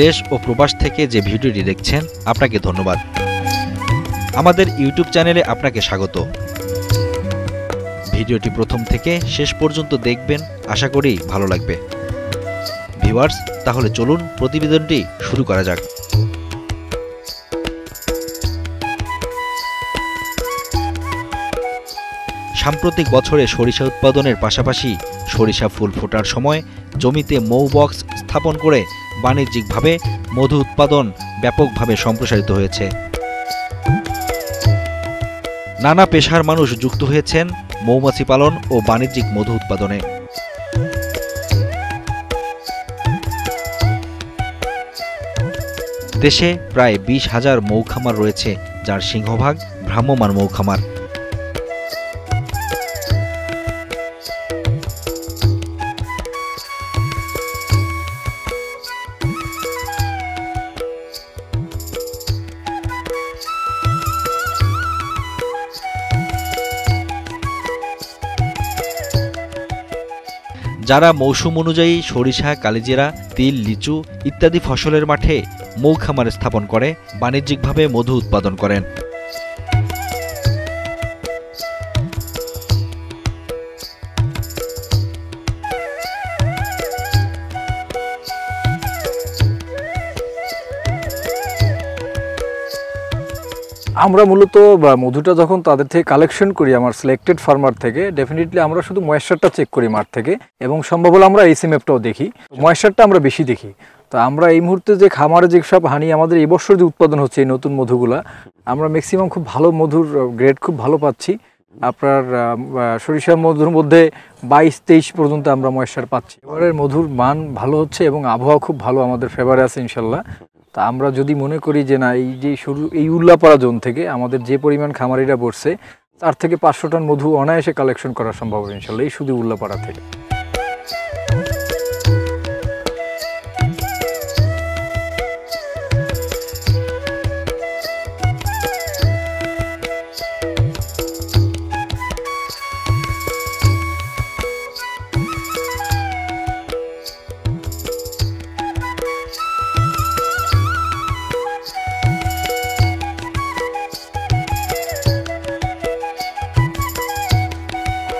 দেশ ও প্রবাস থেকে যে ভিডিওটি দেখছেন আপনাকে ধন্যবাদ। আমাদের ইউটিউব চ্যানেলে আপনাকে স্বাগত। ভিডিওটি প্রথম থেকে শেষ পর্যন্ত দেখবেন, আশা করি ভালো লাগবে। ভিউয়ার্স, তাহলে চলুন প্রতিবেদনটি শুরু করা যাক। সাম্প্রতিক বছরে সরিষা উৎপাদনের পাশাপাশি সরিষা ফুল ফোটার সময় জমিতে মৌ বক্স স্থাপন করে বাণিজ্যিকভাবে মধু উৎপাদন ব্যাপকভাবে সম্প্রসারিত হয়েছে। নানা পেশার মানুষ যুক্ত হয়েছেন মৌমাছি পালন ও বাণিজ্যিক মধু উৎপাদনে। দেশে প্রায় 20,000 মৌখামার রয়েছে, যার সিংহভাগ ভ্রাম্যমাণ মৌখামার। যারা মৌসুম অনুযায়ী সরিষা, কালিজিরা, তিল, লিচু ইত্যাদি ফসলের মাঠে মৌখামার স্থাপন করে বাণিজ্যিকভাবে মধু উৎপাদন করেন। আমরা মূলত মধুটা যখন তাদের থেকে কালেকশন করি আমার সিলেক্টেড ফার্মার থেকে, ডেফিনেটলি আমরা শুধু ময়েশ্চারটা চেক করি মাঠ থেকে, এবং সম্ভব হলে আমরা এইচএমএফটাও দেখি। ময়েশ্চারটা আমরা বেশি দেখি। তো আমরা এই মুহূর্তে যে খামারে যেসব হানি আমাদের এই বছর যে উৎপাদন হচ্ছে এই নতুন মধুগুলা, আমরা ম্যাক্সিমাম খুব ভালো মধুর গ্রেড খুব ভালো পাচ্ছি। আপনার সরিষা মধুর মধ্যে 22-23 পর্যন্ত আমরা ময়েশ্চার পাচ্ছি। এবারের মধুর মান ভালো হচ্ছে এবং আবহাওয়া খুব ভালো আমাদের ফেভারে আছে ইনশাল্লাহ। তা আমরা যদি মনে করি যে না, এই যে এই উল্লাপাড়া জোন থেকে আমাদের যে পরিমাণ খামারিরা বসছে তার থেকে 500 টন মধু অনায়াসে কালেকশন করা সম্ভব ইনশাল্লাহ, এই শুধু উল্লাপাড়া থেকে।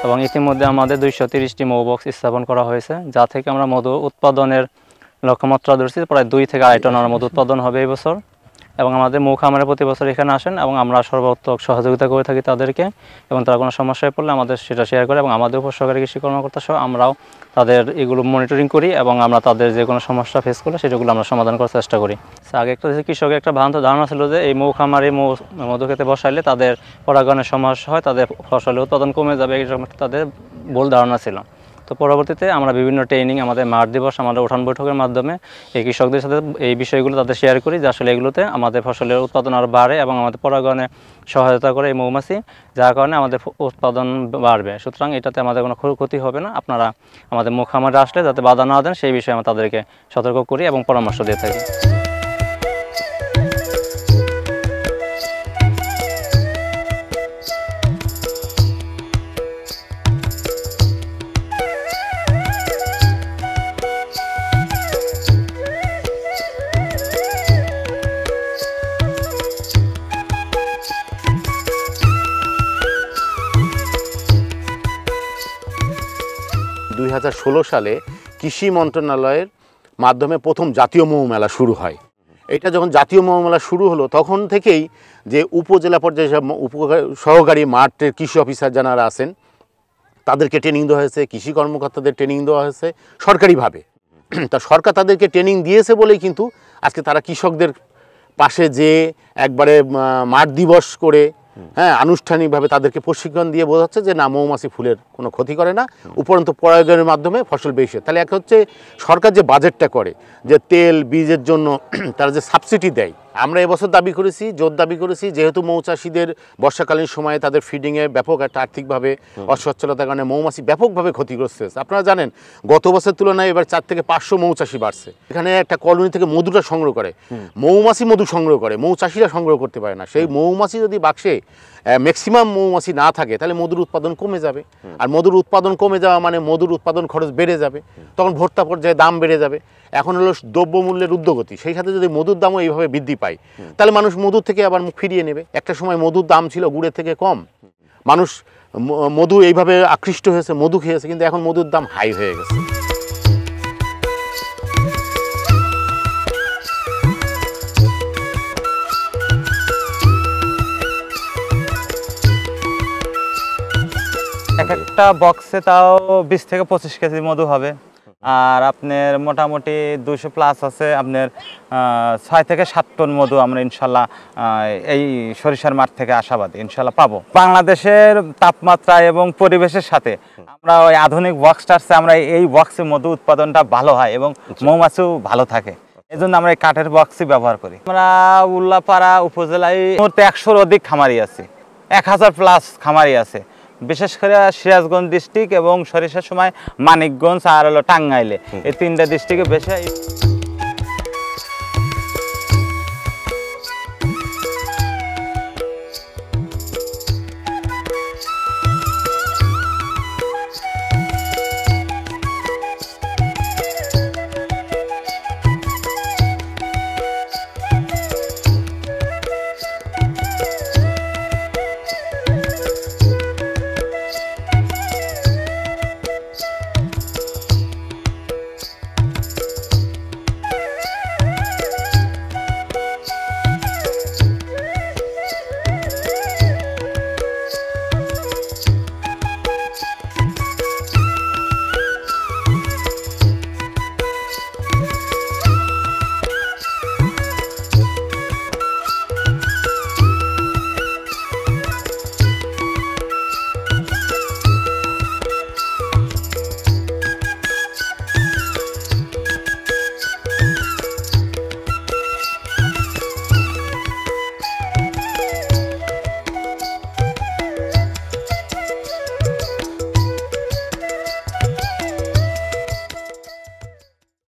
এবং ইতিমধ্যে আমাদের 230টি মৌ বক্স স্থাপন করা হয়েছে, যা থেকে আমরা মধু উৎপাদনের লক্ষ্যমাত্রা ধরছি প্রায় 2 থেকে 2.5 টন মধু উৎপাদন হবে এই বছর। এবং আমাদের মৌ খামারে প্রতি বছর এখানে আসেন এবং আমরা সর্বাত্মক সহযোগিতা করে থাকি তাদেরকে, এবং তারা কোনো সমস্যায় পড়লে আমাদের সেটা শেয়ার করে, এবং আমাদের উপর সহকারী কৃষি কর্মকর্তা সহ আমরাও তাদের এগুলো মনিটরিং করি, এবং আমরা তাদের যে কোনো সমস্যা ফেস করলে সেটাগুলো আমরা সমাধান করার চেষ্টা করি। আগে একটা কৃষকের একটা ভ্রান্ত ধারণা ছিল যে এই মৌ খামারে মধু খেতে বসাইলে তাদের পরাগণের সমস্যা হয়, তাদের ফসলের উৎপাদন কমে যাবে, এইরকম তাদের ভুল ধারণা ছিল। তো পরবর্তীতে আমরা বিভিন্ন ট্রেনিং, আমাদের মাঠ দিবস, আমাদের উঠান বৈঠকের মাধ্যমে এই কৃষকদের সাথে এই বিষয়গুলো তাদের শেয়ার করি, যে আসলে এগুলোতে আমাদের ফসলের উৎপাদন আরও বাড়ে এবং আমাদের পরাগণে সহায়তা করে এই মৌমাছি, যার কারণে আমাদের উৎপাদন বাড়বে। সুতরাং এটাতে আমাদের কোনো ক্ষতি হবে না। আপনারা আমাদের মৌ খামারে আসলে যাতে বাধা না দেন সেই বিষয়ে আমরা তাদেরকে সতর্ক করি এবং পরামর্শ দিয়ে থাকি। 2016 সালে কৃষি মন্ত্রণালয়ের মাধ্যমে প্রথম জাতীয় মৌ মেলা শুরু হয়। এটা যখন জাতীয় মৌ মেলা শুরু হলো তখন থেকেই যে উপজেলা পর্যায়ে সহকারী মাঠের কৃষি অফিসার যারা আছেন তাদেরকে ট্রেনিং দেওয়া হয়েছে, কৃষি কর্মকর্তাদের ট্রেনিং দেওয়া হয়েছে সরকারিভাবে। তা সরকার তাদেরকে ট্রেনিং দিয়েছে বলেই কিন্তু আজকে তারা কৃষকদের পাশে যে একবারে মাঠ দিবস করে আনুষ্ঠানিকভাবে তাদেরকে প্রশিক্ষণ দিয়ে বোঝাচ্ছে যে না, মৌমাছি ফুলের কোনো ক্ষতি করে না, উপরন্তু পরাগণের মাধ্যমে ফসল বেশি। তাহলে একটা হচ্ছে সরকার যে বাজেটটা করে, যে তেল বীজের জন্য তারা যে সাবসিডি দেয়, আমরা এবছর জোর দাবি করেছি যেহেতু মৌচাষীদের বর্ষাকালীন সময়ে তাদের ফিডিংয়ে ব্যাপক একটা আর্থিকভাবে অসচ্ছলতার কারণে মৌমাছি ব্যাপকভাবে ক্ষতিগ্রস্ত হয়েছে। আপনারা জানেন গত বছরের তুলনায় এবার 4 থেকে 500 মৌচাষী বাড়ছে। এখানে একটা কলোনি থেকে মধুটা সংগ্রহ করে, মৌমাছি মধু সংগ্রহ করে, মৌচাষীরা সংগ্রহ করতে পারে না। সেই মৌমাছি যদি বাক্সে ম্যাক্সিমাম মৌমাছি না থাকে তাহলে মধুর উৎপাদন কমে যাবে, আর মধুর উৎপাদন কমে যাওয়া মানে মধুর উৎপাদন খরচ বেড়ে যাবে, তখন ভোক্তা পর্যায়ে দাম বেড়ে যাবে। এখন হলো দ্রব্যমূল্যের ঊর্ধ্বগতি, সেই সাথে যদি মধুর দামও এইভাবে বৃদ্ধি পায় তাহলে মানুষ মধুর থেকে আবার মুখ ফিরিয়ে নেবে। একটা সময় মধুর দাম ছিল গুড়ের থেকে কম, মানুষ মধু এইভাবে আকৃষ্ট হয়েছে, মধু খেয়েছে, কিন্তু এখন মধুর দাম হাই হয়ে গেছে। এক একটা বক্সে তাও 20 থেকে 25 কেজি মধু হবে। আর আপনার মোটামুটি 200 প্লাস আছে, আপনার 6 থেকে 7 টন মধু আমরা ইনশাল্লাহ এই সরিষার মাঠ থেকে আশাবাদী ইনশাল্লাহ পাবো। বাংলাদেশের তাপমাত্রা এবং পরিবেশের সাথে আমরা ওই আধুনিক বক্সটার চেয়ে আমরা এই বক্সে মধু উৎপাদনটা ভালো হয় এবং মৌমাছিও ভালো থাকে, এই জন্য আমরা এই কাঠের বক্সই ব্যবহার করি। আমরা উল্লাপাড়া উপজেলায় মুহূর্তে 100-র অধিক খামারি আছে, 1000 প্লাস খামারি আছে। বিশেষ করে সিরাজগঞ্জ ডিস্ট্রিক্ট এবং সরিষার সময় মানিকগঞ্জ আর হলো টাঙ্গাইলে, এই 3টা ডিস্ট্রিক্টে বেশি।